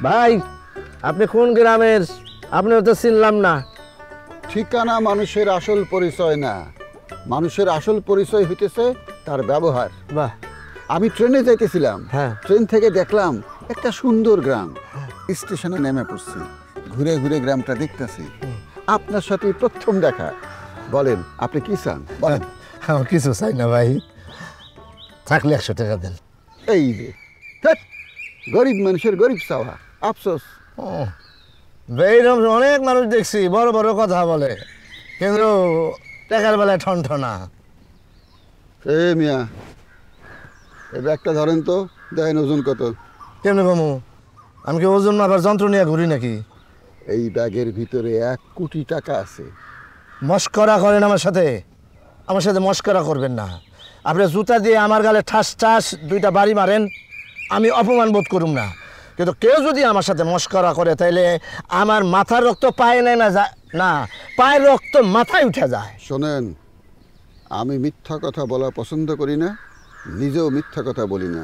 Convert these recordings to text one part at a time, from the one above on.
ভাই আপনি কোন গ্রামের? আপনিও তো চিনলাম না। ঠিকানা মানুষের আসল পরিচয় না, মানুষের আসল পরিচয় হইতেছে তার ব্যবহার। বাহ, আমি ট্রেনে যাইতেছিলাম, হ্যাঁ। ট্রেন থেকে দেখলাম একটা সুন্দর গ্রাম। স্টেশনে নেমে পড়ছি, ঘুরে ঘুরে গ্রামটা দেখতেছি। আপনার সাথে প্রথম দেখা। বলেন আপনি কি চান? বলেন। আমার কিছু চাই না ভাই, থাকলে 100 টাকা দেন। এই যে ধ্যাৎ, গরিব মানুষের গরিব চাওয়া, আফসোস। এইরকম অনেক মানুষ দেখছি বড় বড় কথা বলে, কিন্তু টাকার বেলায় ঠনঠনা। এ মিয়া, এই ব্যাগটা ধরেন তো, দেখেন ওজন কত। কেমনি কমু? আমি কি ওজন মাপার যন্ত্র নিয়ে ঘুরি নাকি? এই ব্যাগের ভিতরে 1 কোটি টাকা আছে। মস্করা করেন আমার সাথে? আমার সাথে মস্করা করবেন না। আপনি জুতা দিয়ে আমার গালে ঠাস ঠাস 2টা বাড়ি মারেন, আমি অপমান বোধ করুম না। কিন্তু কেউ যদি আমার সাথে মস্করা করে তাইলে আমার মাথার রক্ত পায়ে নেমে যায় না, পায়ের রক্ত মাথায় উঠে যায়। শোনেন, আমি মিথ্যা কথা বলা পছন্দ করি না, নিজেও মিথ্যা কথা বলি না।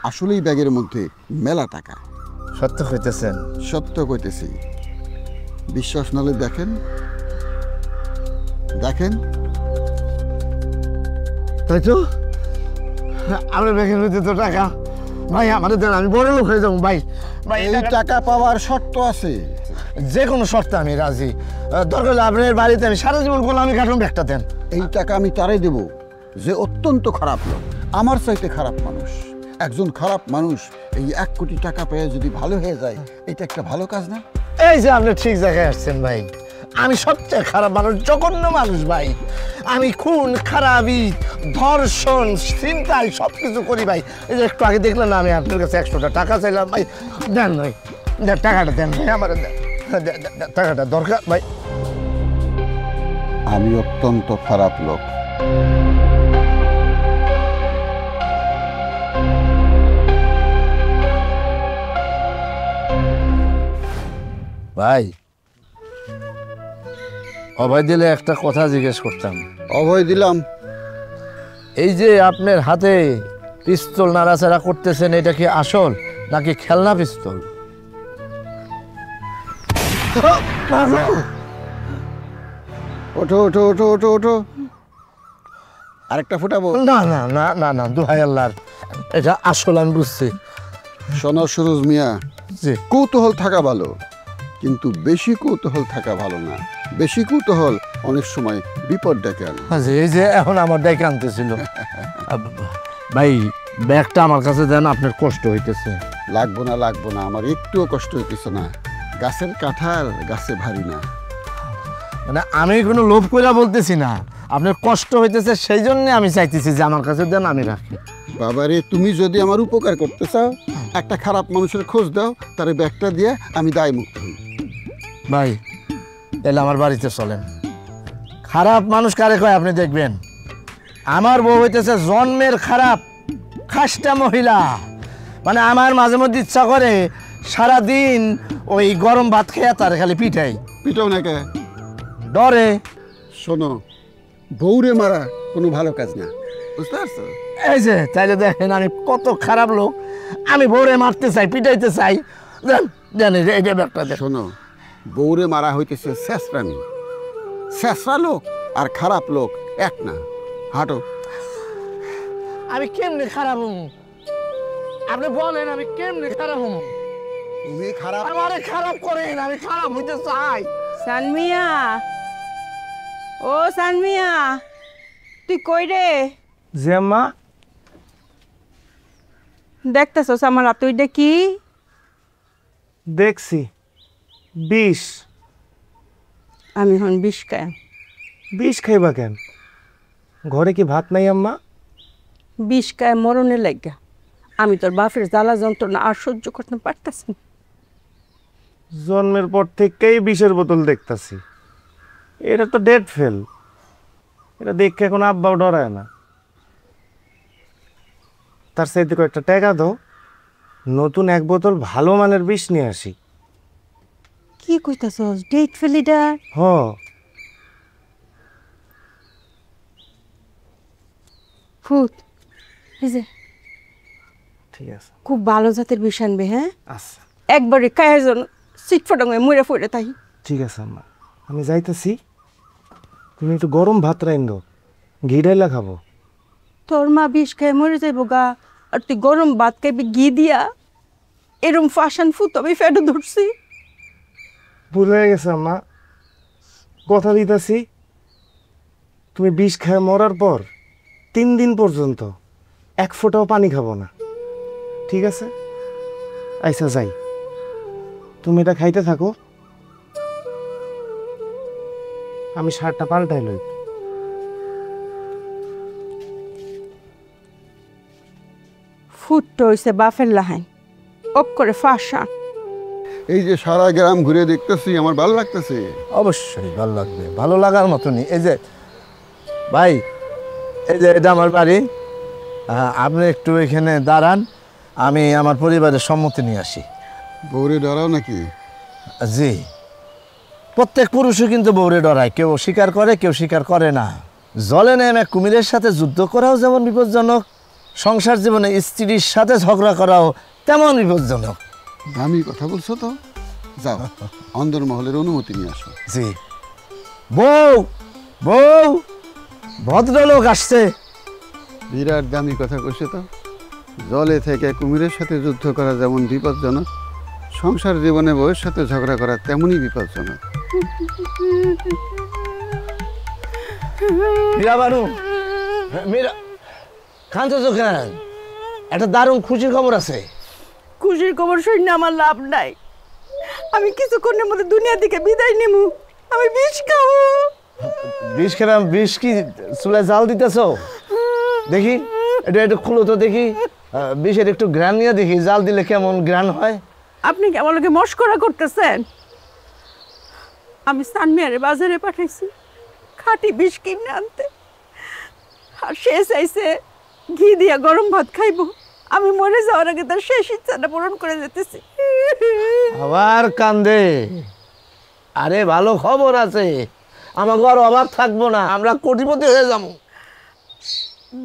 আসলেই ব্যাগের মধ্যে মেলা টাকা। সত্য হইতেছেন? সত্য কইতেছি, বিশ্বাস নালে দেখেন। দেখেন। তাই তো, আমার ব্যাগের মধ্যে তো টাকা। ভাই আমাদের দেন, আমি বড় লোক হয়ে যাবো ভাই। ভাই এই টাকা পাওয়ার শর্ত আছে। যে কোনো শর্তে আমি রাজি। দরকার হলে আপনার বাড়িতে আমি সারা জীবন গোলামি কাটুন, ব্যাগটা দেন। এই টাকা আমি তারাই দেব যে অত্যন্ত খারাপ লোক, আমার চাইতে খারাপ মানুষ। একজন খারাপ মানুষ এই 1 কোটি টাকা পেয়ে যদি ভালো হয়ে যায়, এটা একটা ভালো কাজ না? এই যে আপনি ঠিক জায়গায় আসছেন ভাই। আমি সবচেয়ে খারাপ মানুষ, জঘন্য মানুষ ভাই। আমি খুন, খারাপি, ধর্ষণ, ছিনতাই সব কিছু করি ভাই। এই যে একটু আগে দেখলেন না, আমি আপনার কাছে 100 টাকা চাইলাম ভাই। দেন ভাই, দেন টাকাটা, দেন ভাই, আমার টাকাটা দরকার ভাই। আমি অত্যন্ত খারাপ লোক। ভাই অভয় দিলে একটা কথা জিজ্ঞেস করতাম। অভয় দিলাম। এই যে আপনার হাতে পিস্তল নাড়াচাড়া করতেছেন, এটা কি আসল নাকি খেলনা পিস্তল? ওঠো ওঠো ওঠো ওঠো ওঠো, আরেকটা ফুটাবো? না না না না না, দোহাই আল্লাহর, এটা আসল, আমি বুঝছি। শোনো সুরজ মিয়া, জি। কৌতূহল থাকা ভালো, কিন্তু বেশি কৌতূহল থাকা ভালো না। বেশি কৌতূহল অনেক সময় বিপদ ডেকে আনে। আচ্ছা, এই যে এখন আমার ডাইকে আনতেছিল। ভাই ব্যাগটা আমার কাছে দেন, আপনার কষ্ট হইতেছে। লাগবো না লাগবো না, আমার একটুও কষ্ট হইতেছে না। গাছের কাঁঠাল গাছে ভারী না। মানে আমি কোনো লোভ করে বলতেছি না, আপনার কষ্ট হইতেছে সেই জন্য আমি চাইতেছি যে আমার কাছে দেন, আমি রাখি। বাবারে, তুমি যদি আমার উপকার করতে চাও, একটা খারাপ মানুষের খোঁজ দাও, তার ব্যাগটা দিয়ে আমি দায় মুক্ত হই। ভাই তাহলে আমার বাড়িতে চলেন। খারাপ মানুষ কারে কয় আপনি দেখবেন। আমার বউ হইতেছে জন্মের খারাপ, খাসটা মহিলা। মানে আমার মাঝে মধ্যে ইচ্ছা করে সারাদিন ওই গরম ভাত খেয়ে তার খালি পিঠাই। পিটাও না কে? ডরে। শোনো, বউরে মারা কোনো ভালো কাজ না, বুঝতে পারছো? এই যে তাইলে দেখেন আমি কত খারাপ লোক। আমি বউরে মারতে চাই, পিটাইতে চাই। দেন দেন, এই যে ব্যাগটা দেন। শোনো, বউরে মারা হইতেছে শেষরানি। শেষরা লোক আর খারাপ লোক এক না। হাঁটো। আমি কেমনে খারাপ হম? আপনি বলেন আমি কেমনে খারাপ হম? তুমি খারাপ। আমারে খারাপ করেন, আমি খারাপ হইতে চাই। সানমিয়া, ও সানমিয়া, তুই কই রে? জি আম্মা। দেখতেছস আমার হাতে ওইটা কি? দেখছি 20। আমি এখন 20 খাই। 20 খাইবা কেন? ঘরে কি ভাত নাই আম্মা? 20 খাই মরণে লাগা। আমি তোর বাপের জ্বালা যন্ত্রণা আর সহ্য করতে পারতাছি না। জন্মের পর থেকেই 20-এর বোতল দেখতাছি। এটা তো ডেট ফেল। এটা দেখে এখন আব্বাও ডরায় না। তার সাথে কয়েকটা টাকা দাও, নতুন 1 বোতল ভালো মানের বিষ নিয়ে আসি। কি কইতাছস? ডেট ফেলিডা? হ। ফুট, এই যে ঠিক আছে। খুব ভালো জাতের বিষ আনবে। হ্যাঁ আচ্ছা। একবারে কায়াজন সিট ফটাং হয়ে মরে পড়ে তাই। ঠিক আছে আম্মা, আমি যাইতেছি। তুমি একটু গরম ভাত রাইন্দো, ঘি ডাইলা খাবো। তোর মা বিষ খায় মরে যাইব গা, আর তুই গরম ভাত খাইবি ঘি দিয়া? এরম ফাশান ফুত আমি ফেটে ধরছি। ভুল হয়ে গেছে আম্মা, কথা দিতেছি। তুমি বিষ খেয়ে মরার পর 3 দিন পর্যন্ত এক ফোঁটাও পানি খাবো না, ঠিক আছে? আচ্ছা যাই, তুমি এটা খাইতে থাকো, আমি শার্টটা পাল্টাই লই। ফুটটা হইছে বাফের লাহাই, অপ করে ফাশান। এই যে সারা গ্রাম ঘুরে দেখতেছি, আমার ভালো লাগতেছে। অবশ্যই ভালো লাগবে, ভালো লাগার মতনই। এই যে ভাই, এই যে এটা আমার বাড়ি, আপনি একটু এখানে দাঁড়ান, আমি আমার পরিবারের সম্মতি নিয়ে আসি। বউরে ডরাও নাকি? জি, প্রত্যেক পুরুষও কিন্তু বউরে ডরায়, কেউ স্বীকার করে কেউ স্বীকার করে না। জলে নেমে কুমিরের সাথে যুদ্ধ করাও যেমন বিপজ্জনক, সংসার জীবনে স্ত্রীর সাথে ঝগড়া করাও তেমন বিপজ্জনক। দামি কথা বলছো তো, যাও অন্দরমহলের অনুমতি নিয়ে আসো। জি, বউ বউ, ভদ্রলোক আসছে। বিরাট দামি কথা কইছে তো। জলে থেকে কুমিরের সাথে যুদ্ধ করা যেমন বিপজ্জনক, সংসার জীবনে বউয়ের সাথে ঝগড়া করা তেমনই বিপজ্জনক। মীরা বানু, মীরা কাঁদছো তো কেন? একটা দারুণ খুশির খবর আছে। খুশির খবর শুনে আমার লাভ নাই, আমি কিছুক্ষণের মধ্যে দুনিয়া থেকে বিদায় নেবো। আমি বিষ খাবো। বিষ খেলাম? বিষ কি চুলায় জাল দিতেছ? দেখি এটা একটু খুলো তো দেখি, বিষের একটু ঘ্রাণ নিয়ে দেখি, জাল দিলে কেমন ঘ্রাণ হয়। আপনি কি আমার লোকে মস্করা করতেছেন? আমি সানমিয়ারে বাজারে পাঠাইছি খাঁটি বিষ কিনে আনতে, আর সে চাইছে ঘি দিয়া গরম ভাত খাইবো। আমি মরে যাওয়ার আগে তার শেষ ইচ্ছাটা পূরণ করে যেতেছি। আবার কান্দে? আরে ভালো খবর আছে, আমার ঘর অভাব থাকবো না, আমরা কোটিপতি হয়ে যাবো।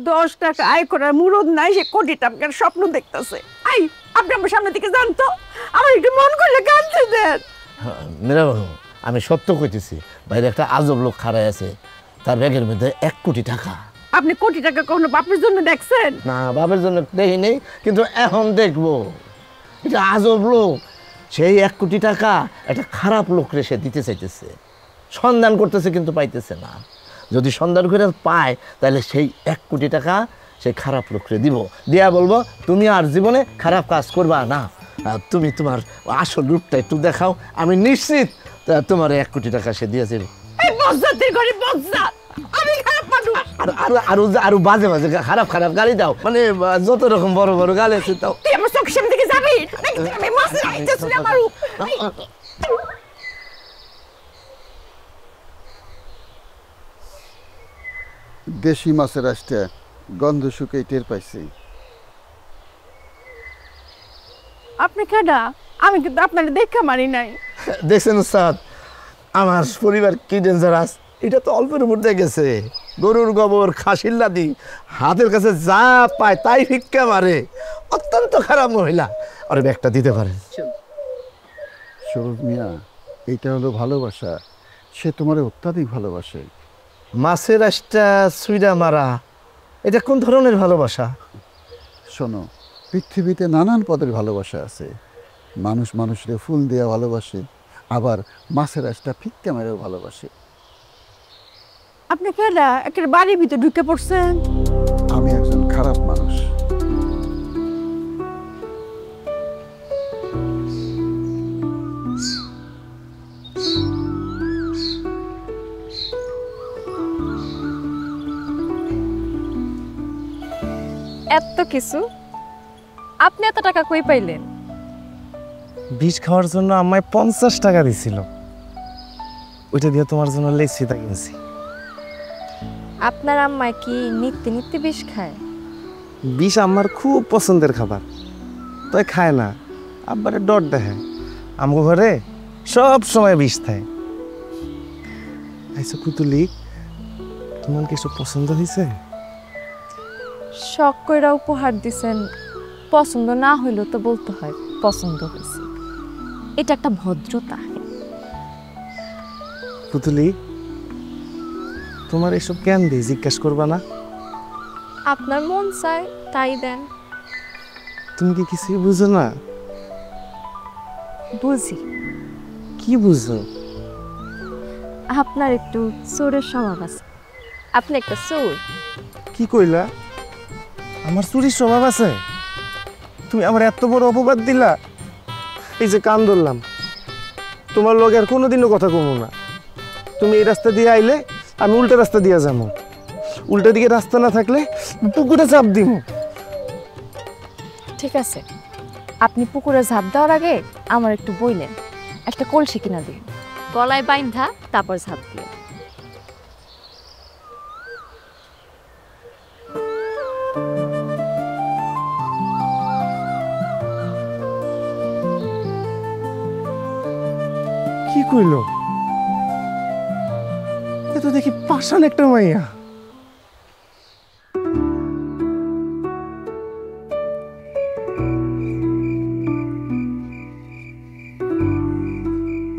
10 টাকা আয় করার মুরদ নাই, সে কোটি টাকার স্বপ্ন দেখতেছে। আই, আপনি আমার সামনে থেকে জানতো, আমার একটু মন করলে কাঁদতে দেন। মীরা বানু, আমি সত্য কইতেছি, বাইরে একটা আজব লোক খাড়ায় আছে, তার ব্যাগের মধ্যে 1 কোটি টাকা। আপনি কোটি টাকা কখনো বাপের জন্য দেখছেন? না, বাপের জন্য দেখি নেই, কিন্তু এখন দেখবো। এটা আজব লোক, সেই 1 কোটি টাকা একটা খারাপ লোকরে সে দিতে চাইতেছে, সন্ধান করতেছে কিন্তু পাইতেছে না। যদি সন্ধান করে পায় তাহলে সেই 1 কোটি টাকা সেই খারাপ লোকরে দিব, দিয়া বলবো তুমি আর জীবনে খারাপ কাজ করবা না, তুমি তোমার আসল রূপটা একটু দেখাও, আমি নিশ্চিত তোমার 1 কোটি টাকা সে দিয়েছে। এই বজ্জাতের ঘরে বজ্জাত, আমি খারাপ মানুষ। আরো বাজে বাজে খারাপ খারাপ গালি দাও, মানে যত রকম বড় বড় গালি আছে দাও। তুই আমার চোখের সামনে থেকে যাবি নাকি তুই আমি মাছ রাখতেছি না মারু? দেশি মাছের আসতে গন্ধ শুকেই টের পাইছি। আপনি কেডা? আমি কিন্তু আপনার দেখা মারি নাই। দেখছেন উস্তাদ, আমার পরিবার কি ডেঞ্জারাস, এটা তো অল্পের মধ্যে গেছে। গরুর গোবর, খাসির লাদি, হাতের কাছে যা পায় তাই ভিক্ষা মারে, অত্যন্ত খারাপ মহিলা। আর ব্যাগটা দিতে পারেন। সরোজ মিয়া, এটা হলো ভালোবাসা, সে তোমার অত্যাধিক ভালোবাসে। মাছের আশটা সুইডা মারা, এটা কোন ধরনের ভালোবাসা? শোনো, পৃথিবীতে নানান পদের ভালোবাসা আছে। মানুষ মানুষরে ফুল দেওয়া ভালোবাসে, আবার মাছের আশটা ফিক্কা মেরেও ভালোবাসে। আপনি কেডা? একের বাড়ির ভিতরে ঢুকে পড়ছেন। আমি একজন খারাপ মানুষ। এত কিছু আপনি এত টাকা কই পাইলেন? বিষ খাওয়ার জন্য আমায় 50 টাকা দিছিল, ওইটা দিয়ে তোমার জন্য লেসিটা কিনছি। আপনার আম্মা কি নিত্য নিত্য বিষ খায়? বিষ আমার খুব পছন্দের খাবার, তাই খায় না, আব্বারে ডর দেখে। আমগো ঘরে সব সময় বিষ খায়। আইসা কুতুলি, তোমার কিছু পছন্দ হয়েছে? শখ কইরা উপহার দিছেন, পছন্দ না হইলেও তো বলতে হয় পছন্দ হয়েছে। এটা একটা ভদ্রতা। পুতুলি, তোমার এসব কেন দিয়ে জিজ্ঞাসা করবা না? আপনার মন চায় তাই দেন। তুমি কি কিছুই বুঝো না? বুঝি কি বুঝো? আপনার একটু চোরের স্বভাব আছে। আপনি একটা চোর। কি কইলা? আমার চুরির স্বভাব আছে? তুমি আমার এত বড় অপবাদ দিলা। এই যে কান ধরলাম, তোমার লগে আর কোনোদিনও কথা কমো না। তুমি এই রাস্তা দিয়ে আইলে আমি উল্টা রাস্তা দিয়ে যাবো, উল্টা দিকে রাস্তা না থাকলে পুকুরে চাপ দিব। ঠিক আছে, আপনি পুকুরে ঝাঁপ দেওয়ার আগে আমার একটু বইলেন, একটা কলসি কিনা দিন, গলায় বাইন্ধা তারপর ঝাঁপ দিয়ে। কি কইল? এ তো দেখি পাষাণ একটা মাইয়া।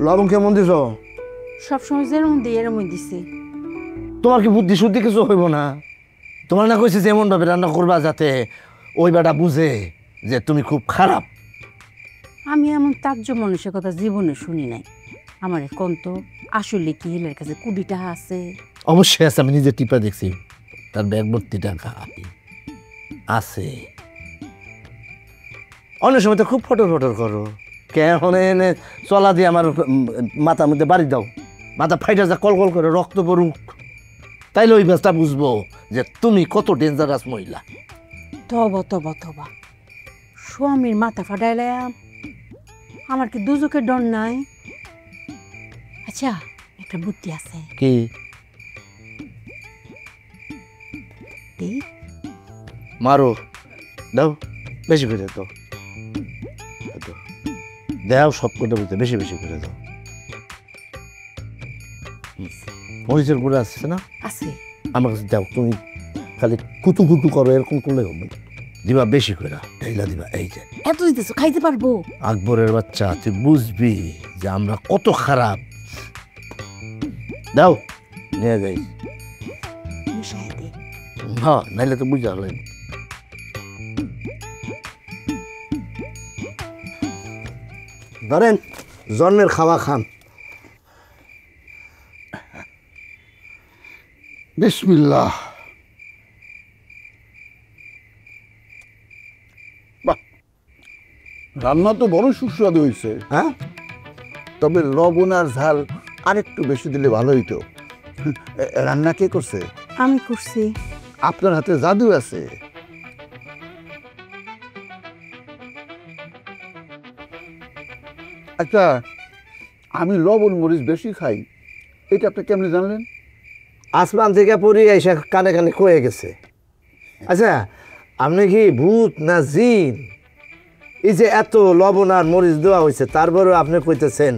লবণ কেমন দিছ? সবসময় যেরকম দিই এরকম দিছি। তোমার কি বুদ্ধি শুদ্ধি কিছু হইব না? তোমার না কইছে যেমন ভাবে রান্না করবা যাতে ওই বেটা বুঝে যে তুমি খুব খারাপ। আমি এমন তার্য মানুষের কথা জীবনে শুনি নাই। আমার কন্ত আসলে কি হিলের কাছে 20 টাকা আছে? অবশ্যই আছে, আমি নিজে টিপা দেখছি, তার ব্যাগ ভর্তি টাকা আছে। অন্য সময় তো খুব ফটর ফটর করো, কেন এনে চলা দিয়ে আমার মাথার মধ্যে বাড়ি দাও, মাথা ফাইটা যা কল কল করে রক্ত পড়ুক, তাইলে ওই ব্যাসটা বুঝবো যে তুমি কত ডেঞ্জারাস মহিলা। তবা তবা তবা, স্বামীর মাথা ফাটাইলাম, আমার কি দুজকের ডর নাই? আচ্ছা, একটা বুদ্ধি আছে। কি? এই মারো, দাও বেশি করে দাও, দাও সব কটা বুঝতে বেশি বেশি করে দাও। মরিচের গুঁড়া আসছে না? আছে। আমার কাছে দাও, তুমি খালি কুতু কুতু করো, এরকম করলে হবে। দিবা বেশি করে, ঢেলা দিবা। এই যে এত দিতেছো, খাইতে পারবো? আকবরের বাচ্চা, তুই বুঝবি যে আমরা কত খারাপ। দাও, নিয়ে যাই। মিশাই দে। হ্যাঁ, নাইলে তো বুঝা হলেন। ধরেন জন্মের খাওয়া খান। বিসমিল্লাহ। বাহ, রান্না তো বড় সুস্বাদু হয়েছে। হ্যাঁ, তবে লবণ আর ঝাল আরেকটু বেশি দিলে ভালো হইতো। রান্না কে করছে? আমি করছি। আপনার হাতে জাদু আছে। আচ্ছা, আমি লবণ মরিচ বেশি খাই, এটা আপনি কেমনে জানলেন? আসমান থেকে পড়ি এসে কানে কানে কয়ে গেছে। আচ্ছা, আপনি কি ভূত না জিন? এই যে এত লবণ আর মরিচ দেওয়া হয়েছে, তারপরেও আপনি কইতেছেন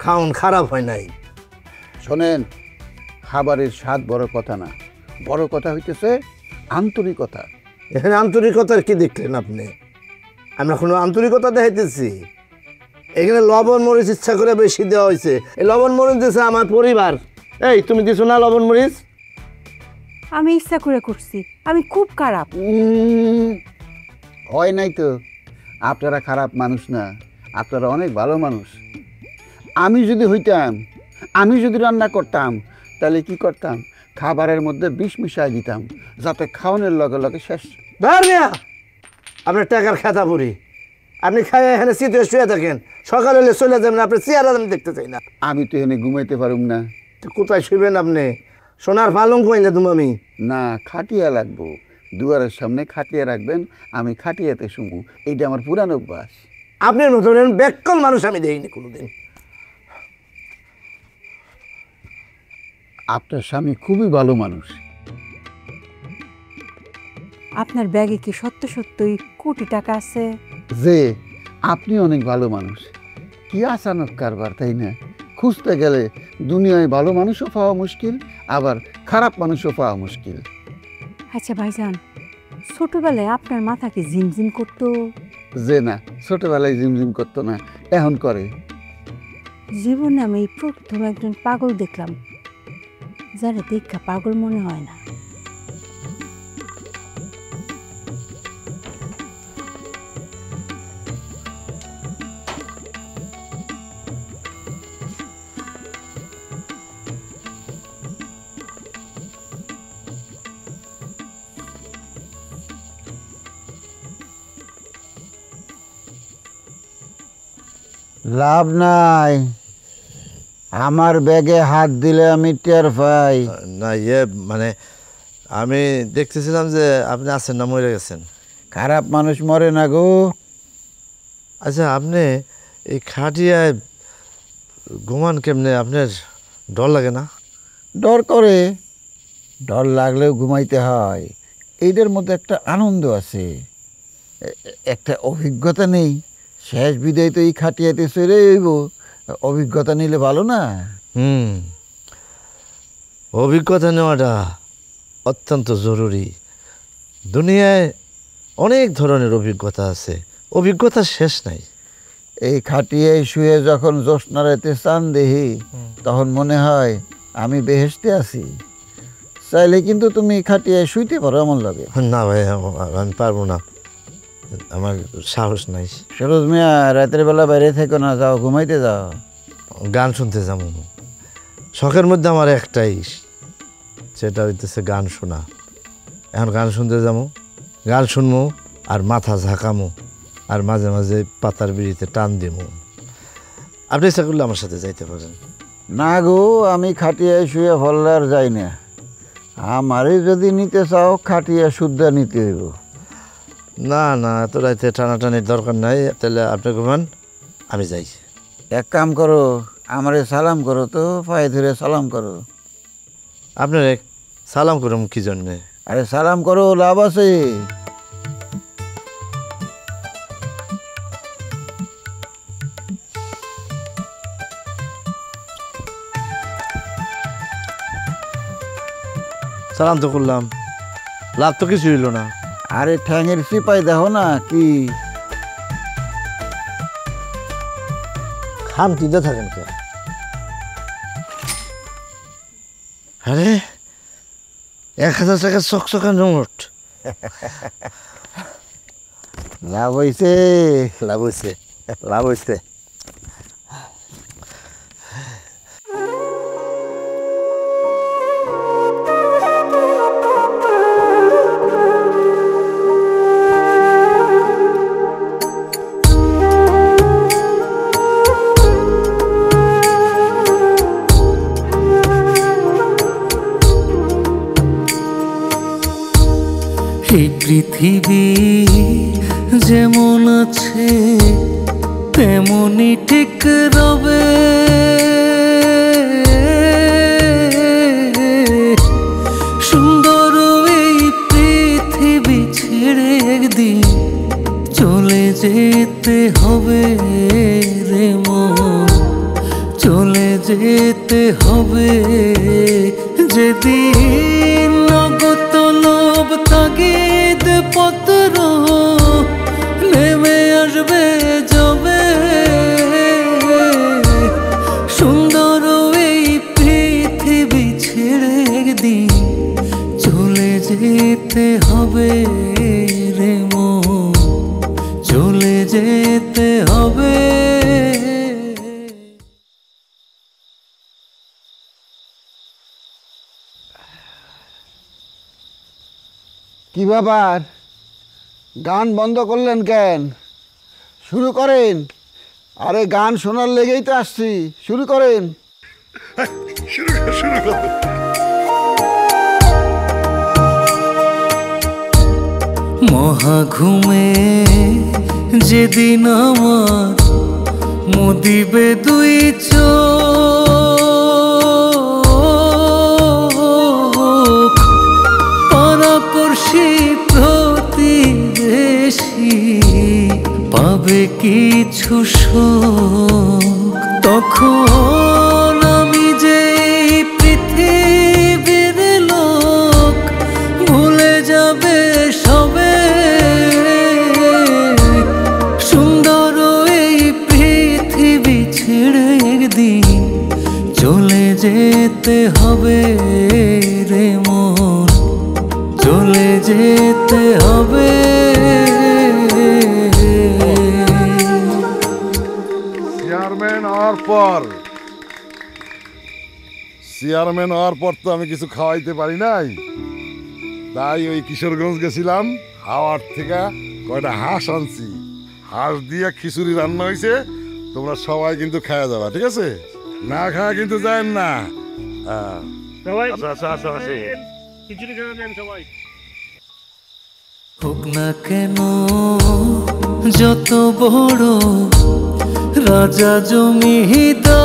খাওন খারাপ হয় নাই। শোনেন, খাবারের স্বাদ বড় কথা না, বড় কথা হইতেছে আন্তরিকতা। এখানে আন্তরিকতার কি দেখলেন আপনি? আমরা কোনো আন্তরিকতা দেখাইতেছি? এখানে লবণ মরিচ ইচ্ছা করে বেশি দেওয়া হয়েছে। এই লবণ মরিচ দিয়েছে আমার পরিবার। এই তুমি দিছো না লবণ মরিচ? আমি ইচ্ছা করে করছি। আমি খুব খারাপ। হয় নাই তো, আপনারা খারাপ মানুষ না, আপনারা অনেক ভালো মানুষ। আমি যদি হইতাম, আমি যদি রান্না করতাম, তাহলে কি করতাম? খাবারের মধ্যে বিষ মিশাই দিতাম, যাতে খাওয়ানোর লগে লগে শেষ। মিয়া, আপনার টাকার খাতা পড়ি, আপনি খাই এখানে শীতে শুয়ে থাকেন, সকাল হলে চলে যাবেন, আপনার চেয়ার আমি দেখতে চাই না। আমি তো এখানে ঘুমাইতে পারুম না। তো কোথায় শুবেন আপনি? সোনার পালং কইলে তুমি? না, খাটিয়া লাগবো, দুয়ারের সামনে খাটিয়া রাখবেন, আমি খাটিয়াতে শুবো, এইটা আমার পুরানো অভ্যাস। আপনার মতন ব্যাকল মানুষ আমি দেখিনি কোনোদিন। আপনার স্বামী খুবই ভালো মানুষ। আপনার ব্যাগে কি সত্য সত্যই কোটি টাকা আছে? যে আপনি অনেক ভালো মানুষ, কি আচানক কারবার, তাই না? খুঁজতে গেলে দুনিয়ায় ভালো মানুষও পাওয়া মুশকিল, আবার খারাপ মানুষও পাওয়া মুশকিল। আচ্ছা ভাইজান, ছোটবেলায় আপনার মাথা কি ঝিমঝিম করতো? যে না, ছোটবেলায় ঝিমঝিম করতো না, এখন করে। জীবনে আমি এই প্রথম একজন পাগল দেখলাম, যারা দেখা পাগল মনে হয় না। লাভ নাই, আমার ব্যাগে হাত দিলে আমি টের পাই। না মানে আমি দেখতেছিলাম যে আপনি আছেন না মরে গেছেন। খারাপ মানুষ মরে না গো। আচ্ছা, আপনি এই খাটিয়ায় ঘুমান কেমনে? আপনার ডর লাগে না? ডর করে, ডর লাগলেও ঘুমাইতে হয়। এইটার মধ্যে একটা আনন্দ আছে, একটা অভিজ্ঞতা নেই। শেষ বিদায় তো এই খাটিয়াতে চলে যাইব, অভিজ্ঞতা নিলে ভালো না? অভিজ্ঞতা নেওয়াটা অত্যন্ত জরুরি। দুনিয়ায় অনেক ধরনের অভিজ্ঞতা আছে, অভিজ্ঞতা শেষ নাই। এই খাটিয়ায় শুয়ে যখন জ্যোৎস্না রাতে চান দেখি, তখন মনে হয় আমি বেহেশতে আছি। চাইলে কিন্তু তুমি খাটিয়ায় শুইতে পারো আমার লাগে। না ভাই, আমি পারবো না, আমার সাহস নাই। সরোজ মিয়া, রাতের বেলা বাইরে থেকো না, যাও ঘুমাইতে যাও। গান শুনতে যাবো, শখের মধ্যে আমার একটাই, সেটা হইতেছে গান শোনা। এখন গান শুনতে যাবো, গান শুনবো আর মাথা ঝাঁকামো, আর মাঝে মাঝে পাতার বিড়িতে টান দিব। আপনি ইচ্ছা করলে আমার সাথে যাইতে পারেন। না গো, আমি খাটিয়ায় শুয়ে ফললে আর যাই না। আমারে যদি নিতে চাও, খাটিয়া শুদ্ধ নিতে হইব। না না, এত রাইতে টানাটানির দরকার নাই। তাহলে আপনি ঘুমান, আমি যাই। এক কাম করো, আমারে সালাম করো তো, পায়ে ধরে সালাম করো। আপনার সালাম করুন কি জন্যে? আরে সালাম করো, লাভ আছে। সালাম তো করলাম, লাভ তো কিছু হইল না। আরে ঠ্যাঙের সিপাই দেখো না কি খাম কিনতে থাকেন কে? আরে 1000 টাকার চকচকা নোট। লাভ হইছে। লাভ হয়েছে, লাভ হয়েছে। এই পৃথিবী যেমন আছে তেমনই ঠিক রবে, সুন্দর এই পৃথিবী ছেড়ে একদিন চলে যেতে হবে রে মন, চলে যেতে হবে। যেদিন নগদ লোভ তাগিদ পত্র নেমে আসবে যাবে, সুন্দর এই পৃথিবী ছেড়ে একদিন চলে যেতে হবে রে মন, চলে যেতে হবে। কি ব্যাপার, গান বন্ধ করলেন কেন? শুরু করেন। আরে গান শোনার লেগেই তো আসছি, শুরু করেন। মহাঘুমে যেদিন আমার মুদিবে দুই চোখ, পাড়াপড়শি প্রতিবেশী পাবে কিছু সুখ, তখন আমি যে পৃথিবীর লোক ভুলে যাবে সবে, সুন্দর এই পৃথিবী ছেড়ে একদিন যেতে হবে রে মন, চলে যেতে হবে। চেয়ারম্যান হওয়ার পর তো আমি কিছু খাওয়াইতে পারি নাই, তাই ওই কিশোরগঞ্জ গেছিলাম, হাওয়ার থেকে কয়টা হাঁস আনছি, হাঁস দিয়ে খিচুড়ি রান্না হয়েছে, তোমরা সবাই কিন্তু খাওয়া যাবা, ঠিক আছে? না খাওয়া কিন্তু যায়েন না। হোক না কেন যত বড় রাজা জমিদার,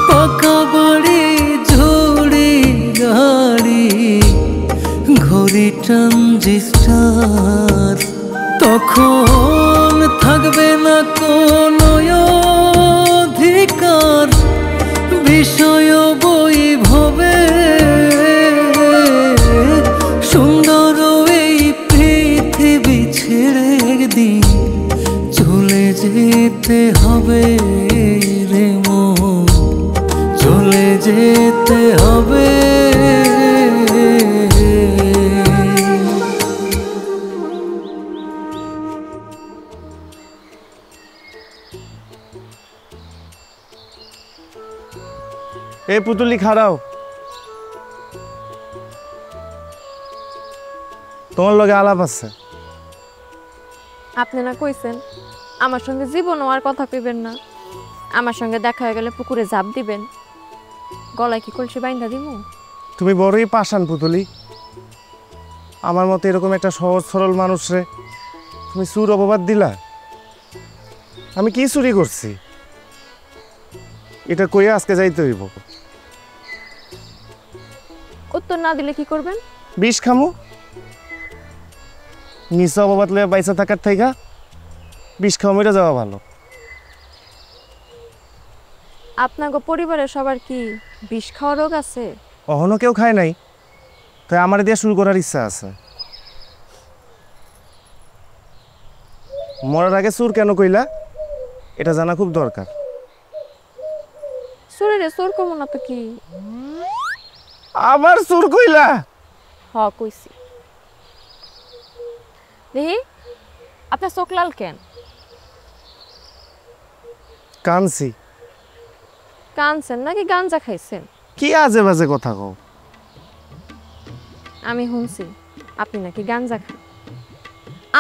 পাকা বাড়ি ঝুড়ি গাড়ি ঘড়ি ট্রানজিস্টার, তখন থাকবে না কোনো অধিকার বিষয় বৈভবে। সুন্দর এই পৃথিবী ছেড়ে একদিন চলে যেতে হবে রে মন, চলে যেতে হবে। এ পুতুলি খাড়াও, তোমার লগে আলাপ আছে। আপনি না কইছেন আমার সঙ্গে জীবনও আর কথা কইবেন না, আমার সঙ্গে দেখা হয়ে গেলে পুকুরে ঝাঁপ দিবেন, গলায় কি কলসি বাইন্ধা দিমু? তুমি বড়ই পাষাণ পুতুলি, আমার মতো এরকম একটা সহজ সরল মানুষরে তুমি চুর অপবাদ দিলা। আমি কি চুরি করছি এটা কইয়া আজকে যাইতে হইব। উত্তর না দিলে কি করবেন? বিষ খামু, মিশা অপবাদ লইয়া বাইসা থাকার থাইকা বিষ খাওয়া মেরে যাওয়া ভালো। আপনাকে পরিবারের সবার কি বিষ খাওয়া রোগ আছে? অহনো কেউ খায় নাই, তাই আমার দিয়ে শুরু করার ইচ্ছা আছে। মরার আগে চুর কেন কইলা এটা জানা খুব দরকার। শরীরে চোর কমো না তো কি? আবার চুর কইলা? হ কইছি। দেখি আপনার চোখ লাল কেন? কানছি। কানছেন নাকি গাঞ্জা খাইছেন? কি আজে বাজে কথা কও। আমি শুনছি আপনি নাকি গাঞ্জা খান,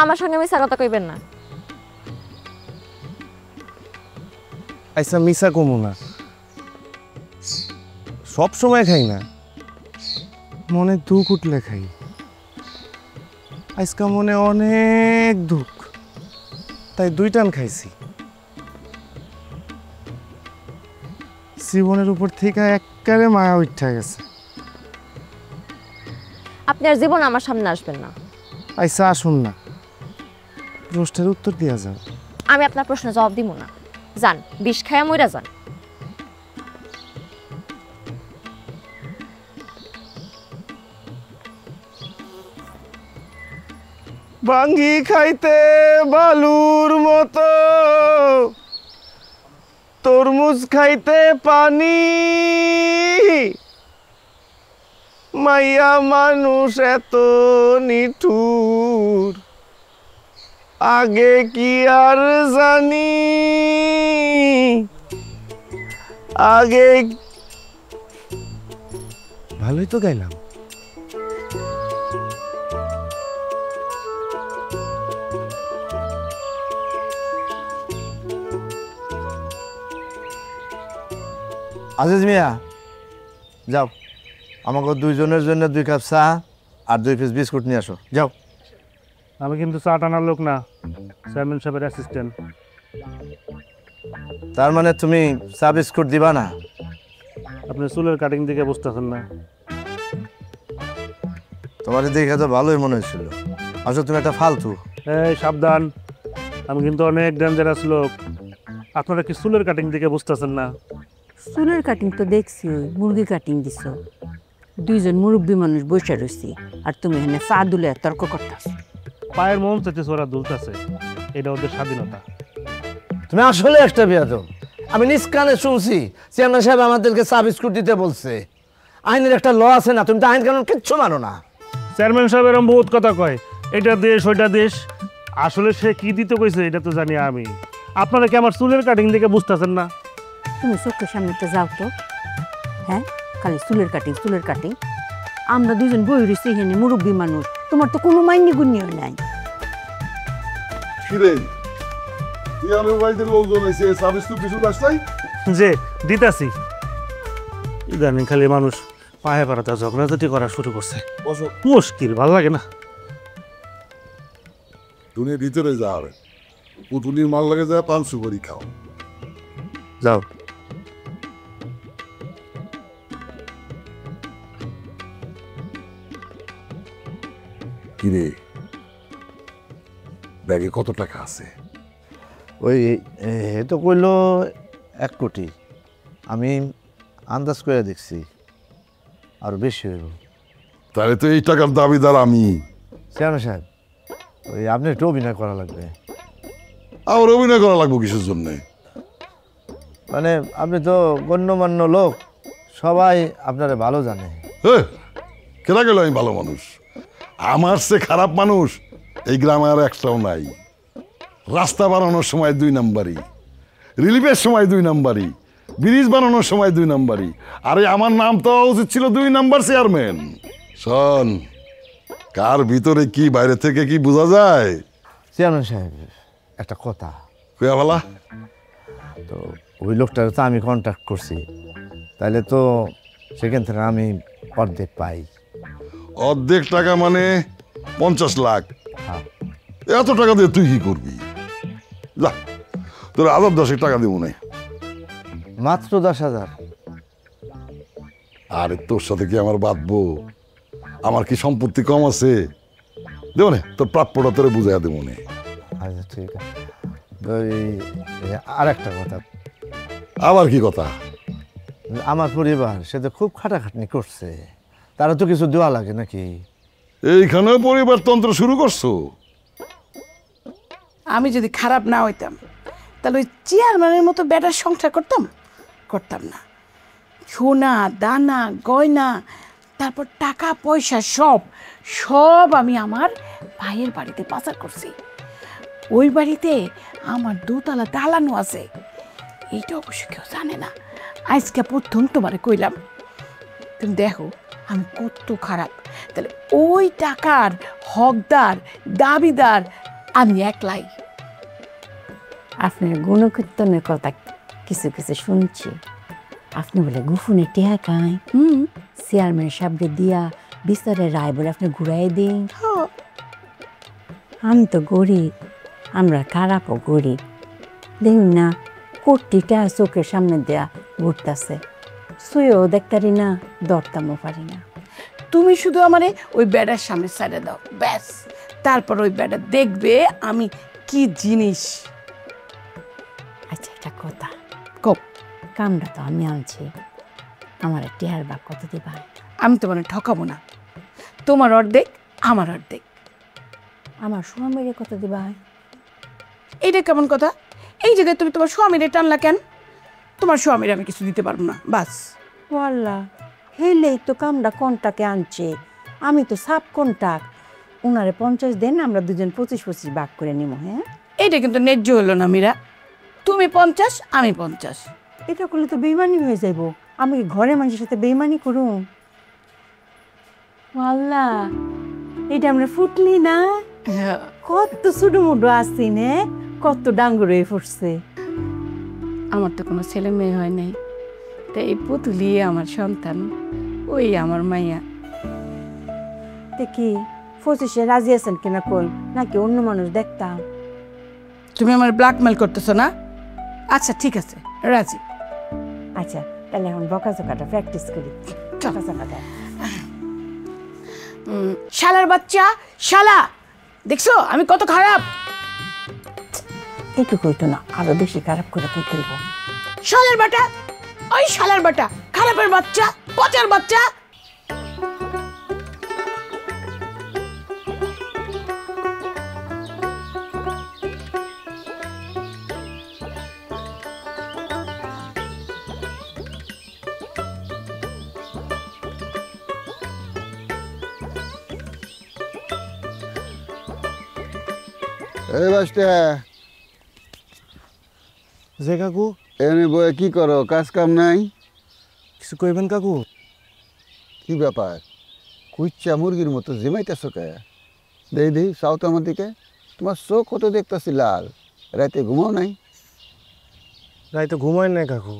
আমার সঙ্গে মিশা কথা কইবেন না। আচ্ছা মিশা কমু না, সব সময় খাই না, মনে দুঃখ উঠলে খাই। আজকে মনে অনেক দুঃখ, তাই 2 টান খাইছি। জীবনের উপর থেকে একবারে মায়া উঠা গেছে। আপনি আর জীবন আমার সামনে আসবেন না। আচ্ছা আসুন না, প্রশ্নের উত্তর দিয়া যাও। আমি আপনার প্রশ্নের জবাব দিব না, যান বিষ খায়া মইরা যান। ভাঙ্গি খাইতে বালুর মতো, তরমুজ খাইতে পানি, মাইয়া মানুষ এত নিঠুর আগে কি আর জানি, আগে ভালোই তো গাইলাম। আজিজ মিয়া যাও, আমাকে 2 জনের জন্য 2 কাপ চা আর 2 পিস বিস্কুট নিয়ে আসো, যাও। আমি কিন্তু চা টানার লোক না, চেয়ারম্যান সাহেবের অ্যাসিস্ট্যান্ট। তার মানে তুমি চা বিস্কুট দিবা না? আপনি চুলের কাটিং দিকে বুঝতেছেন না? তোমার দেখে তো ভালোই মনে হয়েছিল, আসলে তুমি একটা ফালতু। এই সাবধান, আমি কিন্তু অনেক ডেঞ্জারাস লোক। আপনারা কি চুলের কাটিং দিকে বুঝতেছেন না? চুলের কাটিং তো দেখছি, ওই মুরগি কাটিং দিছ। 2 জন মুরব্বী মানুষ বসে রয়েছি, আর তুমি এখানে চা দুলে তর্ক করতেছ। পায়ের মন চাইতেছে ওরা দুলতেছে, এটা ওদের স্বাধীনতা। তুমি আসলে একটা বেয়াদব। আমি নিজ কানে শুনছি চেয়ারম্যান সাহেব আমাদেরকে চা বিস্কুট দিতে বলছে। আইনের একটা ল আছে না, তুমি তো আইন কানুন কিচ্ছু মানো না। চেয়ারম্যান সাহেব এরকম বহুত কথা কয়, এটা দেশ ওইটা দেশ। আসলে সে কি দিতে কইছে এটা তো জানি আমি। আপনারা কি আমার চুলের কাটিং দেখে বুঝতেছেন না? তুমি চোখের সামনে তো যাও তো। হ্যাঁ, খালি চুলের কাটিং। আমরা দুজন বই রয়েছি এখানে, মুরব্বী মানুষ, তোমার তো কোনো মাইনি গুণিও নাই। কিরে ইয়ানের বাড়িতে লোকজন এসে সার্ভিস তো কিছু আসলাই? যে দিতাছি, ইদানিং খালি মানুষ পায়ে পাড়াতে ঝগড়াঝাটি করা শুরু করছে। বসো। মুশকিল, ভালো লাগে না। তুমি ভিতরে যাও, পুতুলির মাল লাগে যায়, পান সুপারি খাও। যাও। কিরে ব্যাগে কত টাকা আছে? ওই এ তো কইলো 1 কোটি। আমি আন্দাজ করে দেখছি আর বেশি হইব। তাহলে তো এই টাকার দাবিদার আমি। চেয়ারম্যান সাহেব, ওই আপনি একটু অভিনয় করা লাগবে। আমার অভিনয় করা লাগবো কিসের জন্যে? মানে আপনি তো গণ্যমান্য লোক, সবাই আপনারে ভালো জানে। কেনা গেল আমি ভালো মানুষ? আমার সে খারাপ মানুষ এই গ্রামে আর একটাও নাই। রাস্তা বানানোর সময় 2 নাম্বারই, রিলিফের সময় 2 নাম্বারই, ব্রিজ বানানোর সময় 2 নাম্বারই। আরে আমার নাম তো উচিত ছিল 2 নাম্বার চেয়ারম্যান। শোন, কার ভিতরে কি বাইরে থেকে কি বোঝা যায়? চেয়ারম্যান সাহেব, একটা কথা। কুয়া ভালা তো ওই লোকটার তো আমি কন্ট্যাক্ট করছি, তাইলে তো সেখান থেকে আমি অর্ধেক পাই। অর্ধেক টাকা মানে 50 লাখ। হ্যাঁ। এত টাকা দিয়ে তুই কি করবি? যা, তোর 10,000 টাকা দিব না। মাত্র 10,000? আরে তোর সাথে কি আমার বাঁধবো? আমার কি সম্পত্তি কম আছে? দেবো না, তোর প্রাপ্যটা তোরে বুঝাইয়া দেবো না। আচ্ছা ঠিক আছে। ওই আর একটা কথা। আবার কি কথা? আমার পরিবার সে তো খুব খাটাখাটনি করছে, তারা তো কিছু দেওয়া লাগে নাকি? এইখানেও পরিবারতন্ত্র শুরু করছো? আমি যদি খারাপ না হইতাম তাহলে ওই চেয়ারম্যানের মতো বেটার সংসার করতাম না। সোনা দানা গয়না, তারপর টাকা পয়সা সব আমি আমার ভাইয়ের বাড়িতে পাচার করছি। ওই বাড়িতে আমার 2 তলা দালানও আছে। এইটা অবশ্য কেউ জানে না, আজকে প্রথম তোমারে কইলাম। তুমি দেখো আমি কত খারাপ। তাহলে ওই টাকার হকদার দাবিদার আমি একলাই। আপনার গুণকীর্তনের কথা কিছু শুনছি। আপনি বলে গুফুনে টেহা খায়, চেয়ারম্যান সাহেবকে দিয়া বিচারের রায় বলে আপনি ঘুরাই দিন। আমি তো গরিব, আমরা খারাপও গরিব। দেখুন না, কোটিটা চোখের সামনে দেয়া ঘুরতেছে, শুয়েও দেখতারি না, দরতামও পারি না। তুমি শুধু আমারে ওই বেড়ার সামনে ছেড়ে দাও, ব্যাস। তারপর ওই বেড়া দেখবে আমি কি জিনিস। আচ্ছা একটা কথা, কপ কামটা তো আমি আনছি, আমার টেহার বা কত দিবা? আমি তোমার ঠকাবো না, তোমার অর্ধেক আমার অর্ধেক। আমার স্বামীরে কত দিবা? এইটা কেমন কথা? এই জায়গায় তুমি তোমার স্বামীরে টানলা কেন? তোমার স্বামীরে আমি কিছু দিতে পারবো না, বাস। ওয়াল্লা, হেলেই তো কামটা কন্টাকে আনছে, আমি তো সাব কন্টাক্ট। ওনারে 50 দেন, আমরা দুজন 25-25 ভাগ করে নিব। হ্যাঁ, এইটা কিন্তু ন্যায্য হলো না মীরা। তুমি 50 আমি 50। এটা করলে তো বেইমানি হয়ে যাইব। আমি কি ঘরের মানুষের সাথে বেইমানি করুম? ওয়াল্লা, এটা আমরা ফুটলি না, কত ছোট মোটো আসছি নে, কত ডাঙ্গর হয়ে ফুটছে। আমার তো কোনো ছেলে মেয়ে হয় নাই, তাই এই পুতুলি আমার সন্তান, ওই আমার মাইয়া। দেখি 25-এ রাজি আছেন কিনা কই, নাকি অন্য মানুষ দেখতাম? তুমি আমার ব্ল্যাকমেল করতেছো না? আচ্ছা ঠিক আছে, রাজি। আচ্ছা তাহলে এখন বকাঝকাটা প্র্যাকটিস করি। বকাঝকাটা, শালার বাচ্চা, শালা, দেখছো আমি কত খারাপ? একটু কইতো না, আরো বেশি খারাপ করে কই খেলব। শালার বাটা, ওই শালার বাটা, খারাপের বাচ্চা, পচার বাচ্চা। এই বাসটা যে কাকু এনে বয়ে কি করো, কাজ কাম নাই? কিছু কইবেন কাকু? কি ব্যাপার, কুচ্চা মুরগির মতো জিমাইতেছো কে? দেই দেই চাও তো আমার দিকে। তোমার চোখ কত দেখতেছি লাল, রাতে ঘুমাও নাই? রাইতে ঘুমায় নাই কাকু,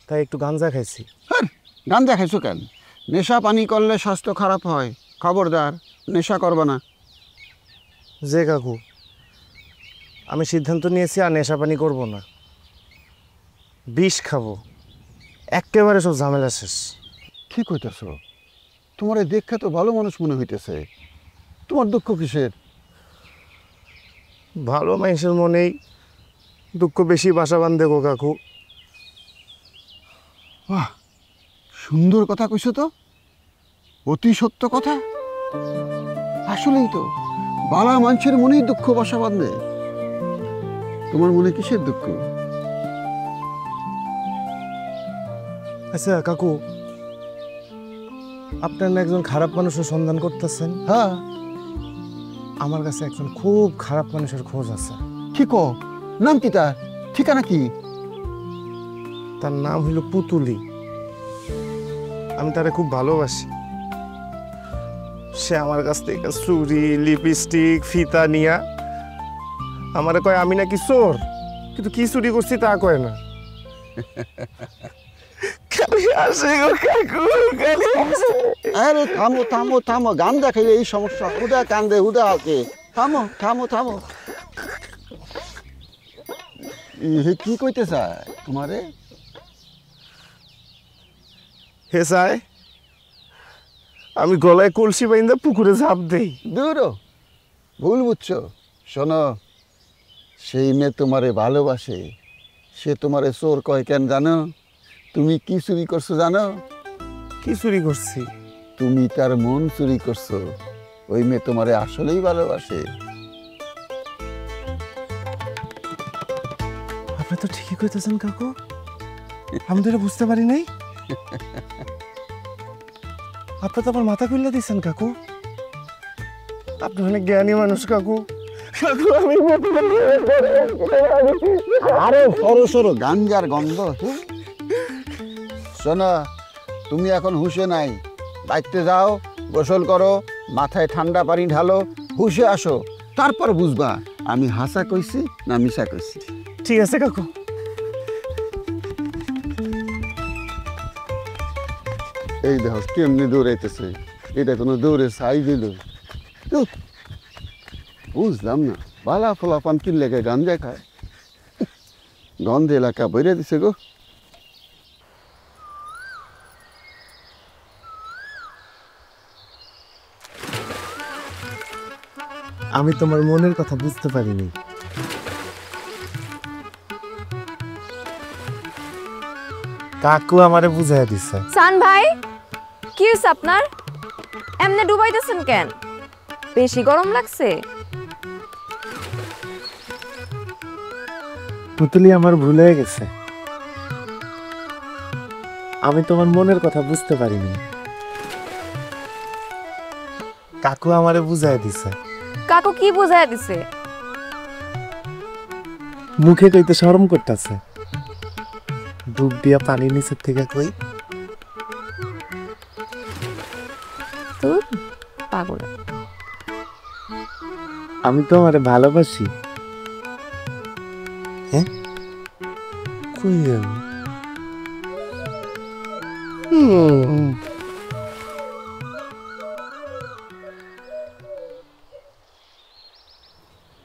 তাই একটু গাঞ্জা খাইছি। গাঞ্জা খাইছো কেন? নেশা পানি করলে স্বাস্থ্য খারাপ হয়, খবরদার নেশা করবা না। যে কাকু আমি সিদ্ধান্ত নিয়েছি আর নেশা পানি করবো না, বিষ খাবো, একেবারে সব ঝামেলা শেষ। কি কইতেছ? তোমার দেখে তো ভালো মানুষ মনে হইতেছে, তোমার দুঃখ কিসের? ভালো মানুষের মনেই দুঃখ বেশি বাসা বাঁধে গো কাকু। বাহ, সুন্দর কথা কইছো তো, অতি সত্য কথা। আসলেই তো বালা মানুষের মনেই দুঃখ বাসা বাঁধে। তোমার মনে কিসের দুঃখ? আচ্ছা কাকু, আপনার না একজন খারাপ মানুষের সন্ধান করতেছেন? হ্যাঁ। আমার কাছে একজন খুব খারাপ মানুষের খোঁজ আছে। কি কো? নাম কি তার? ঠিকানা কি? তার নাম হইল পুতুলি। আমি তারে খুব ভালোবাসি। সে আমার কাছ থেকে চুড়ি, লিপস্টিক, ফিতা নিয়া আমারে কয় আমি নাকি চোর, কিন্তু কি চুরি করছি তা কয় না। খালি আসে গো কাকু, খালি আসে। আরে থামো থামো থামো, গান দেখাইলে এই সমস্যা। হুদা কান্দে হুদা হাসে। থামো থামো থামো। কি কইতে চায় তোমারে? হে চাই আমি গলায় কলসি বাইন্দা পুকুরে ঝাঁপ দেই। দূর, ভুল বুঝছো। শোনো, সেই মেয়ে তোমারে ভালোবাসে, সে তোমারে চোর কয় কেন জানো? তুমি কি চুরি করছো জানো? কি চুরি করছি? তুমি তার মন চুরি করছো। ওই মেয়ে তোমারে আসলেই ভালোবাসে। আপনি তো ঠিকই কইতেছেন কাকু, আমি তো এটা বুঝতে পারি নাই। আপনি তো আমার মাথা খুললে দিচ্ছেন কাকু, আপনি অনেক জ্ঞানী মানুষ কাকু। কাকু আমি আরে সরো সরো, গাঞ্জার গন্ধ। শোনো, তুমি এখন হুঁশে নাই। বাইতে যাও, গোসল করো, মাথায় ঠান্ডা পানি ঢালো, হুঁশে আসো, তারপর বুঝবা আমি হাসা কইছি না মিশা কইছি। ঠিক আছে কাকু। এই দেখো কেমনি দৌড়াইতেছে, এটা কোনো দৌড়ে সাই দিল? বুঝলাম না, বালা ফলা পান কিন লেগে গাঞ্জা খায়। গন্ধে এলাকা বেড়ে দিছে গো। আমি তোমার মনের কথা বুঝতে পারিনি। কাকু আমারে বুঝাই দিছে। সান ভাই, কি হয়েছে আপনার? এমনি ডুবাইতেছেন কেন? বেশি গরম লাগছে? পুতুলি আমার ভুল হয়ে গেছে, আমি তোমার মনের কথা বুঝতে পারিনি। কাকু আমারে বুঝাই দিছে। কাকু কি বুঝাই দিছে? মুখে কইতে শরম করতেছে, ডুব দিয়া পানি নিচের থেকে কই। তুই পাগল। আমি তো আমারে ভালোবাসি। হ্যাঁ কই গেল?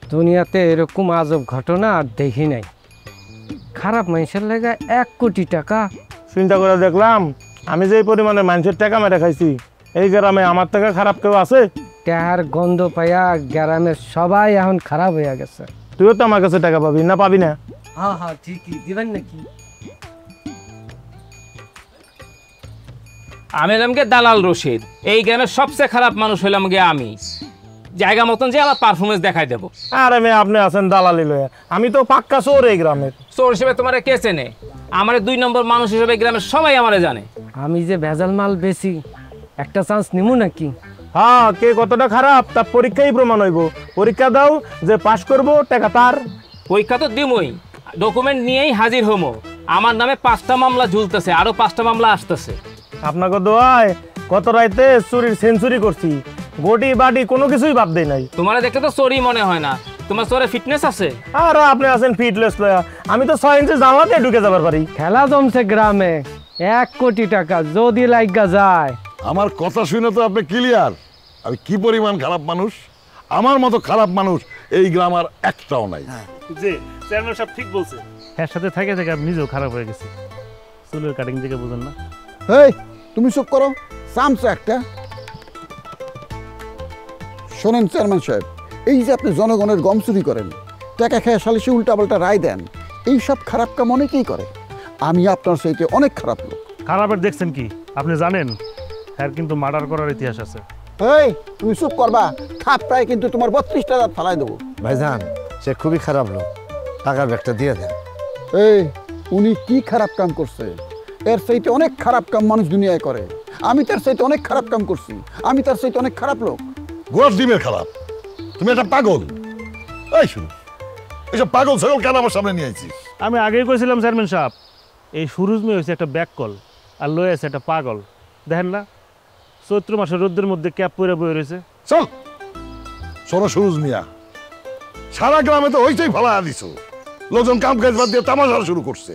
দুনিয়াতে এরকম আজব ঘটনা আর দেখি নাই। খারাপ মানুষের লেগে 1 কোটি টাকা। চিন্তা করে দেখলাম আমি যে পরিমাণে মানুষের টাকা মেরে খাইছি, এই গ্রামে আমার থেকে খারাপ কেউ আছে? টাকার গন্ধ পাইয়া গ্রামের সবাই এখন খারাপ হইয়া গেছে। তুইও তো আমার কাছে টাকা পাবি না? পাবি না? হ্যাঁ হ্যাঁ ঠিকই দিবেন নাকি? আমি হলাম গে দালাল রশিদ। এই গ্রামের সবচেয়ে খারাপ মানুষ হইলাম গে আমি। জায়গা মতন যে আবার পারফরমেন্স দেখাই দেবো। আরে মেয়ে, আপনি আছেন দালালি লয়ে, আমি তো পাক্কা চোর এই গ্রামের। চোর হিসেবে তোমার কে চেনে? আমার 2 নম্বর মানুষ হিসেবে গ্রামের সবাই আমারে জানে। আমি যে ভেজাল মাল বেশি, একটা চান্স নিমু নাকি? হ্যাঁ, কে কতটা খারাপ তা পরীক্ষাই প্রমাণ হইব। পরীক্ষা দাও, যে পাশ করব টাকা তার। পরীক্ষা তো দিমই, ডকুমেন্ট নিয়েই হাজির হমো। আমার নামে 5টা মামলা ঝুলতেছে, আরো 5টা মামলা আসতেছে। আপনাকে দোয়ায় কত রাইতে চুরির সেঞ্চুরি করছি, গটি বাটি কোনো কিছুই বাদ দেই নাই। তোমার দেখে তো চোরই মনে হয় না, তোমার চোরে ফিটনেস আছে। আর আপনি আছেন ফিটলেস লয়া, আমি তো 6 ইঞ্চি জামাতে ঢুকে যাবার পারি। খেলা জমছে গ্রামে, 1 কোটি টাকা যদি লাগা যায়। আমার কথা শুনে তো আপনি ক্লিয়ার আমি কি পরিমাণ খারাপ মানুষ। আমার মতো খারাপ মানুষ এই গ্রাম আর একটাও নাই। জি চেয়ারম্যান সাহেব ঠিক বলছে, এর সাথে থেকে থেকে আমি নিজেও খারাপ হয়ে গেছি। চুলের কাটিং থেকে বুঝেন না। এই তুমি চুপ করো, সামসা একটা। শোনেন চেয়ারম্যান সাহেব, এই যে আপনি জনগণের গম চুরি করেন, টাকা খেয়ে সালিশে উল্টাপাল্টা রায় দেন, এই সব খারাপ কাম অনেকেই করে। আমি আপনার সাথে অনেক খারাপ লোক। খারাপের দেখছেন কি আপনি জানেন, এর কিন্তু মার্ডার করার ইতিহাস আছে। এই তুমি চুপ করবা, থাপটায় কিন্তু তোমার 32টা দাঁত ফালাই দেবো। ভাইজান, সে খুবই খারাপ লোক, টাকার ব্যাগটা দিয়ে দেন। এই উনি কি খারাপ কাম করছে? এর চাইতে অনেক খারাপ কাম মানুষ দুনিয়ায় করে। আমি তার চাইতে অনেক খারাপ কাম করছি, আমি তার চাইতে অনেক খারাপ লোক। গোয়ার ডিমের খারাপ, তুমি একটা পাগল। এই শুনো, এইসব পাগল ছাগল কেন আমার সামনে নিয়ে আইছিস? আমি আগেই কইছিলাম চেয়ারম্যান সাহেব, এই সুরুজ মেয়ে হয়েছে একটা ব্যাককল আর লয়ে আছে একটা পাগল। দেখেন না চৈত্র মাসের রোদ্রের মধ্যে ক্যাপ পরে বয়ে রয়েছে। চল শোনো সুরুজ মিয়া, সারা গ্রামে তো হইতেই ফালা দিছো, লোকজন কাম কাজ বাদ দিয়ে তামাশা শুরু করছে।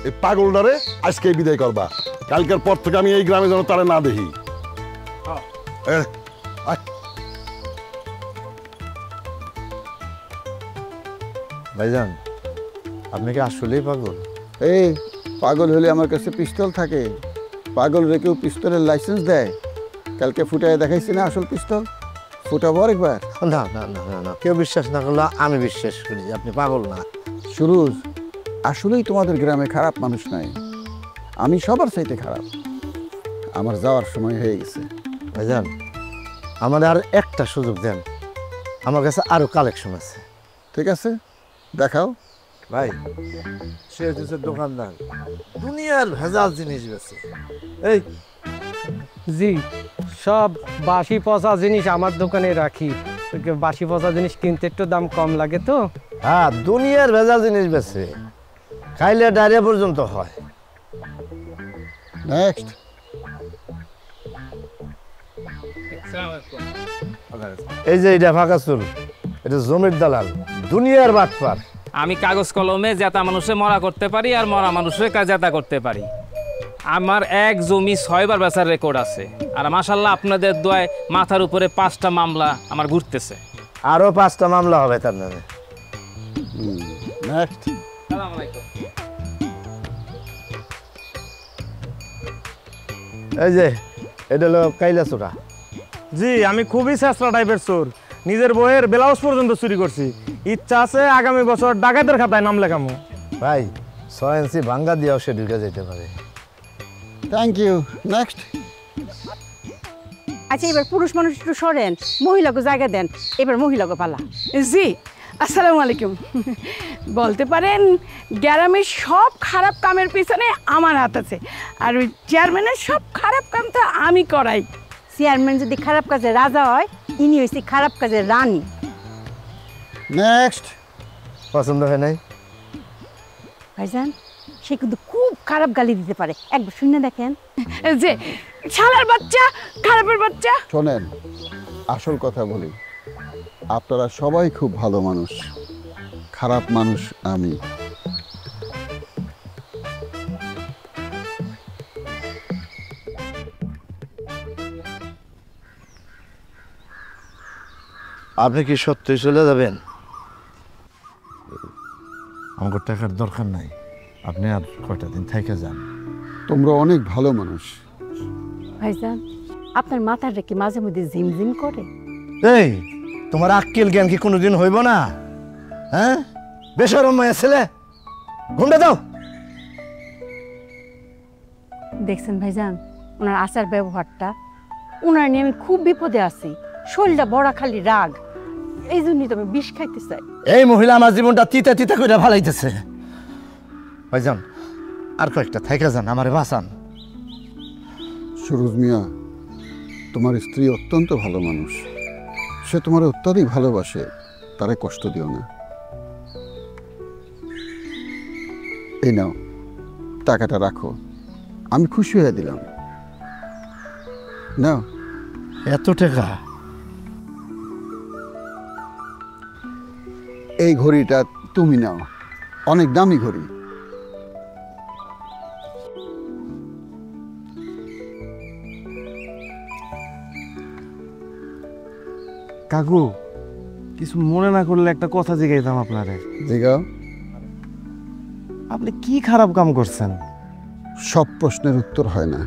এই পাগলটারে আজকেই বিদায় করবা, কালকের পর থেকে আমি এই গ্রামে যেন তারা না দেখি। আয়। ভাইজান, আপনি কি আসলেই পাগল? এই পাগল হলে আমার কাছে পিস্তল থাকে, পাগল রেখেও পিস্তলের লাইসেন্স দেয়। কালকে ফুটায় দেখাইছি না আসল পিস্তল, ফুটাবো আরেকবার। না না না না না, কেউ বিশ্বাস না করলে আমি বিশ্বাস করি যে আপনি পাগল না। সুরুজ, আসলেই তোমাদের গ্রামে খারাপ মানুষ নাই, আমি সবার চাইতে খারাপ। আমার যাওয়ার সময় হয়ে গেছে। ভাইজান, আমার আর একটা সুযোগ দেন, আমার কাছে আরো কালেকশন আছে। ঠিক আছে, দেখাও। ভাই, সে হচ্ছে দোকানদার, দুনিয়ার ভেজাল জিনিস বেছে। এই জি, সব বাসি পচা জিনিস আমার দোকানে রাখি। বাসি পচা জিনিস কিনতে একটু দাম কম লাগে তো। হ্যাঁ, দুনিয়ার ভেজাল জিনিস বেছে, খাইলে ডায়রিয়া পর্যন্ত হয়। নেক্সট। এই যে এটা ফাঁকা চুল, এটা জমির দালাল, দুনিয়ার বাটপার। আমি কাগজ কলমে জেতা মানুষে মরা করতে পারি আর মরা মানুষের জেতা করতে পারি। আমার এক জমি 6 বার বেচার রেকর্ড আছে, আর মাশাল্লাহ আপনাদের দোয়ায় মাথার উপরে 5টা মামলা আমার ঘুরতেছে। আরো 5টা মামলা হবে তার নামে। নেক্সট। আসসালামু আলাইকুম। এই যে এটা হলো কাইলা চোরা। জি, আমি খুবই চেষ্টা টাইপের চোর, নিজের বইয়ের ব্লাউজ পর্যন্ত চুরি করছি। ইচ্ছা আছে আগামী বছর ডাকাতের খাতায় নাম লেখামো। ভাই, 6 ইঞ্চি ভাঙ্গা দিয়েও সে ঢুকে যেতে পারে। Thank you. নেক্সট। আচ্ছা, এবার পুরুষ মানুষ একটু সরেন, মহিলাকে জায়গা দেন। এবার মহিলাকে পালা। জি আসসালামু আলাইকুম। বলতে পারেন গ্রামের সব খারাপ কামের পিছনে আমার হাত আছে, আর ওই চেয়ারম্যানের সব খারাপ কাম তো আমি করাই। চেয়ারম্যান যদি খারাপ কাজে রাজা হয়, ইনি হয়েছে খারাপ কাজের রানী। নেক্সট। পছন্দ হয় নাই? ভাইজান, সে কিন্তু খুব খারাপ গালি দিতে পারে, একবার শুনে দেখেন। যে শালার বাচ্চা, খারাপের বাচ্চা। শোনেন, আসল কথা বলি, আপনারা সবাই খুব ভালো মানুষ, খারাপ মানুষ আমি। আপনি কি সত্যি চলে যাবেন? আমার টাকার দরকার নাই, আপনি আর কয়টা দিন থেকে যান। তোমরা অনেক ভালো মানুষ। ভাইজান, আপনার মাথার রেখে মাঝে মধ্যে ঝিমঝিম করে। এই, তোমার আক্কেল জ্ঞান কি কোনোদিন হইব না? হ্যাঁ, বেশরম মায়ের ছেলে, ঘুমটা দাও। দেখছেন ভাইজান, ওনার আচার ব্যবহারটা, ওনার নিয়ে আমি খুব বিপদে আছি। শরীরটা বড়া খালি রাগ, এই জন্যই তো আমি বিষ খাইতে চাই। এই মহিলা আমার জীবনটা তিতা তিতা করে ভালাইতেছে। ভাইজান, আর কয়েকটা থাইকা যান, আমারে বাঁচান। সুরুজ মিয়া, তোমার স্ত্রী অত্যন্ত ভালো মানুষ, সে তোমার অত্যাধিক ভালোবাসে, তারে কষ্ট দিও না। এই নাও টাকাটা রাখো, আমি খুশি হয়ে দিলাম। নাও। এত টাকা? এই ঘড়িটা তুমি নাও, অনেক দামি ঘড়ি। কাকু, কিছু মনে না করলে একটা কথা জিজ্ঞাইতাম আপনারে। জিগাও। আপনি কি খারাপ কাম করছেন? সব প্রশ্নের উত্তর হয় না।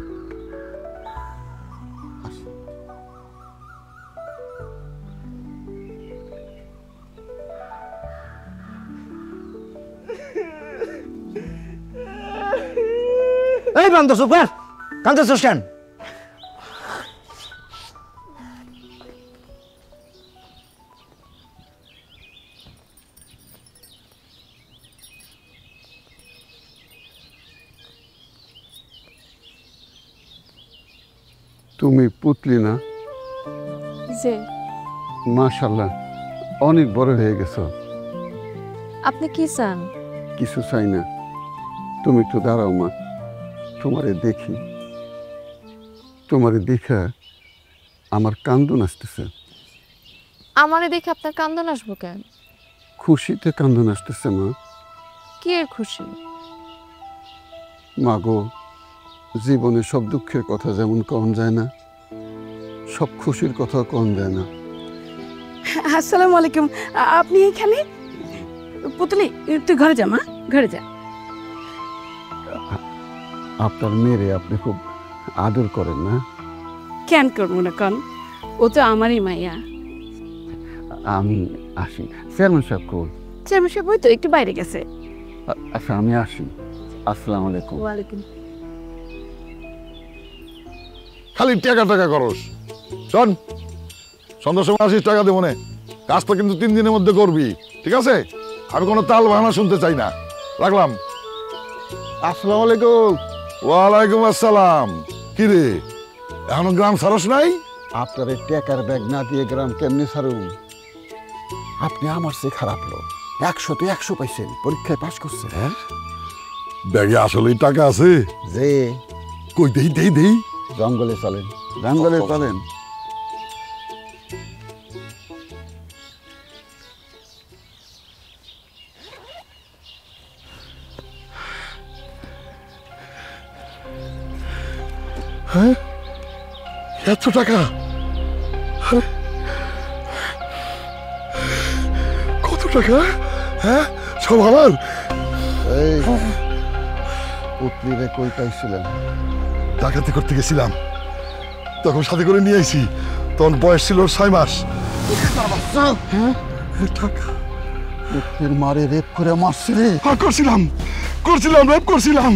এই বান্দর সুপার, কাঁদতেছিস কেন? তুমি পুতলি না? যে মাশাআল্লাহ, অনেক বড় হয়ে গেছো। আপনি কি চান? কিছু চাই না, তুমি একটু দাঁড়াও মা, তোমারে দেখি। তোমারে দেখা আমার কান্দন আসতেছে। আমারে দেখে আপনার কান্দন আসবো কেন? খুশিতে কান্দন আসতেছে মা। কি এর খুশি? মা গো, জীবনে সব দুঃখের কথা যেমন কন যায় না, সব খুশির কথা কন যায় না। আসসালামু আলাইকুম। আপনি এখানে? পুতলি, তুই ঘরে যা মা, ঘরে যা। আপনার মেয়েরে আপনি খুব আদর করেন না? কেন করবো না কন, ও তো আমারই মাইয়া। আমি আসি। চেয়ারম্যান সাহেব কই? চেয়ারম্যান সাহেব ওই তো একটু বাইরে গেছে। আচ্ছা আমি আসি। আসসালামু আলাইকুম। ওয়ালাইকুম। খালি টাকা টাকা করস। শোন, সন্ধ্যার সময় আসিস, টাকা দেবো না। কাজটা কিন্তু 3 দিনের মধ্যে করবি, ঠিক আছে? আমি কোনো তাল বাহানা শুনতে চাই না। রাখলাম। আসসালামু আলাইকুম। ওয়ালাইকুম আসসালাম। কি রে, এখনো গ্রাম সারস নাই? আপনার এই টাকার ব্যাগ না দিয়ে গ্রাম কেমনি ছাড়ুন? আপনি আমার চেয়ে খারাপ লোক। 100-তে 100 পাইছেন, পরীক্ষায় পাস করছেন। হ্যাঁ, ব্যাগে আসলেই টাকা আছে? যে কই দেই দেই দেই। জঙ্গলে চলেন, জঙ্গলে চলেন। হ্যাঁ, এত টাকা? কত টাকা? হ্যাঁ, সব আমার? এই পুতলিরে কই পাইছিলেন? ডাকাতি করতে গেছিলাম, তখন সাথে করে নিয়ে আইছি। তখন বয়স ছিল 6 মাস। হ্যাঁ, টাকা পুতলির মারে রেপ করে মারছে রে। করছিলাম রেপ করছিলাম।